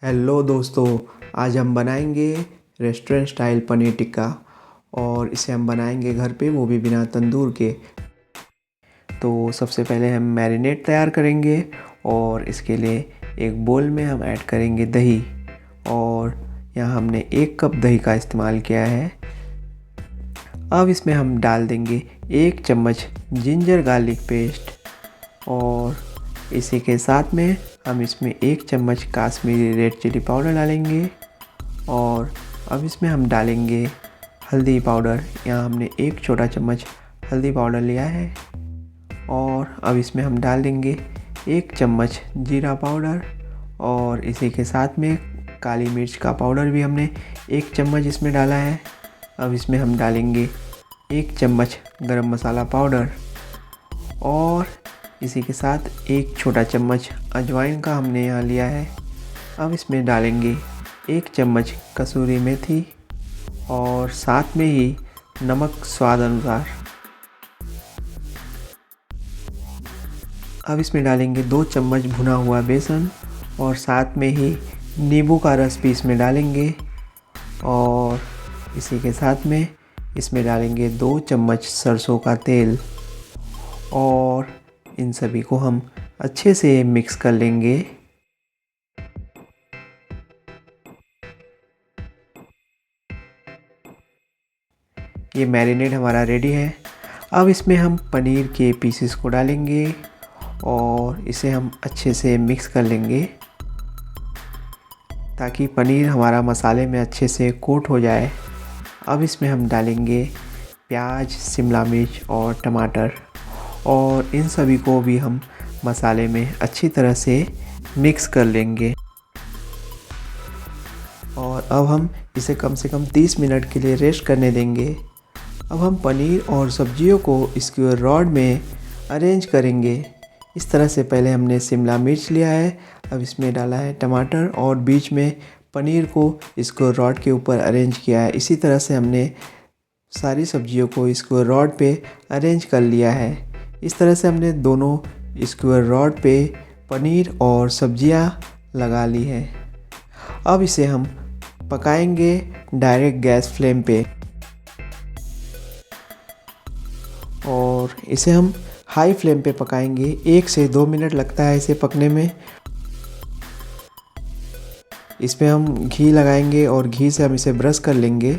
Hello दोस्तों, आज हम बनाएंगे रेस्टोरेंट स्टाइल पनीर टिक्का और इसे हम बनाएंगे घर पे, वो भी बिना तंदूर के। तो सबसे पहले हम मैरिनेट तैयार करेंगे और इसके लिए एक बोल में हम ऐड करेंगे दही। और यहाँ हमने 1 कप दही का इस्तेमाल किया है। अब इसमें हम डाल देंगे 1 चम्मच जिंजर गार्लिक पेस्ट और इसी के साथ में हम इसमें 1 चम्मच काश्मीरी रेड चिली पाउडर डालेंगे। और अब इसमें हम डालेंगे हल्दी पाउडर। यहाँ हमने 1 छोटा चम्मच हल्दी पाउडर लिया है। और अब इसमें हम डाल देंगे 1 चम्मच जीरा पाउडर और इसी के साथ में काली मिर्च का पाउडर भी हमने 1 चम्मच इसमें डाला है। अब इसमें हम डालेंगे 1 चम्मच गरम मसाला पाउडर और इसी के साथ 1 छोटा चम्मच अजवाइन का हमने यहाँ लिया है। अब इसमें डालेंगे 1 चम्मच कसूरी मेथी और साथ में ही नमक स्वाद अनुसार। अब इसमें डालेंगे 2 चम्मच भुना हुआ बेसन और साथ में ही नींबू का रस भी इसमें डालेंगे। और इसी के साथ में इसमें डालेंगे 2 चम्मच सरसों का तेल और इन सभी को हम अच्छे से मिक्स कर लेंगे। ये मैरिनेट हमारा रेडी है। अब इसमें हम पनीर के पीसेस को डालेंगे और इसे हम अच्छे से मिक्स कर लेंगे ताकि पनीर हमारा मसाले में अच्छे से कोट हो जाए। अब इसमें हम डालेंगे प्याज, शिमला मिर्च और टमाटर और इन सभी को भी हम मसाले में अच्छी तरह से मिक्स कर लेंगे। और अब हम इसे कम से कम 30 मिनट के लिए रेस्ट करने देंगे। अब हम पनीर और सब्जियों को स्क्वायर रॉड में अरेंज करेंगे। इस तरह से पहले हमने शिमला मिर्च लिया है, अब इसमें डाला है टमाटर और बीच में पनीर को स्क्वायर रॉड के ऊपर अरेंज किया है। इसी तरह से हमने सारी सब्जियों को स्क्वायर रॉड पे अरेंज कर लिया है। इस तरह से हमने दोनों स्क्वायर रॉड पे पनीर और सब्जियां लगा ली है। अब इसे हम पकाएंगे डायरेक्ट गैस फ्लेम पे और इसे हम हाई फ्लेम पे पकाएंगे। 1 से 2 मिनट लगता है इसे पकने में। इसमें हम घी लगाएंगे और घी से हम इसे ब्रश कर लेंगे।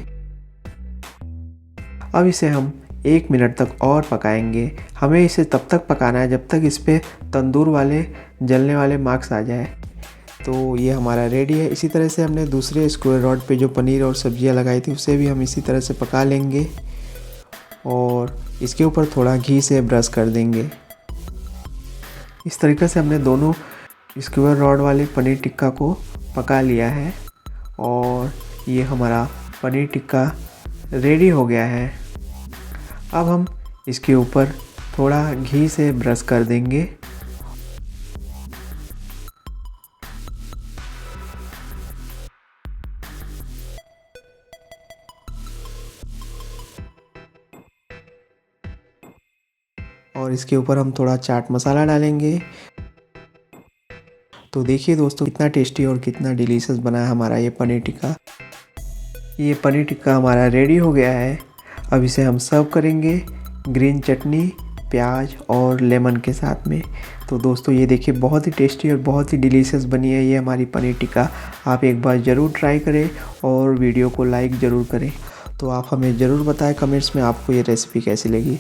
अब इसे हम 1 मिनट तक और पकाएंगे। हमें इसे तब तक पकाना है जब तक इस पर तंदूर वाले जलने वाले मार्क्स आ जाए। तो ये हमारा रेडी है। इसी तरह से हमने दूसरे स्क्वायर रॉड पे जो पनीर और सब्जियां लगाई थी उसे भी हम इसी तरह से पका लेंगे और इसके ऊपर थोड़ा घी से ब्रश कर देंगे। इस तरीके से हमने दोनों स्क्वायर रॉड वाले पनीर टिक्का को पका लिया है और ये हमारा पनीर टिक्का रेडी हो गया है। अब हम इसके ऊपर थोड़ा घी से ब्रश कर देंगे और इसके ऊपर हम थोड़ा चाट मसाला डालेंगे। तो देखिए दोस्तों, कितना टेस्टी और कितना डिलीशियस बना है हमारा ये पनीर टिक्का। ये पनीर टिक्का हमारा रेडी हो गया है। अब इसे हम सर्व करेंगे ग्रीन चटनी, प्याज और लेमन के साथ में। तो दोस्तों ये देखिए, बहुत ही टेस्टी और बहुत ही डिलीशियस बनी है ये हमारी पनीर टिक्का। आप एक बार ज़रूर ट्राई करें और वीडियो को लाइक ज़रूर करें। तो आप हमें ज़रूर बताएं कमेंट्स में आपको ये रेसिपी कैसी लगी।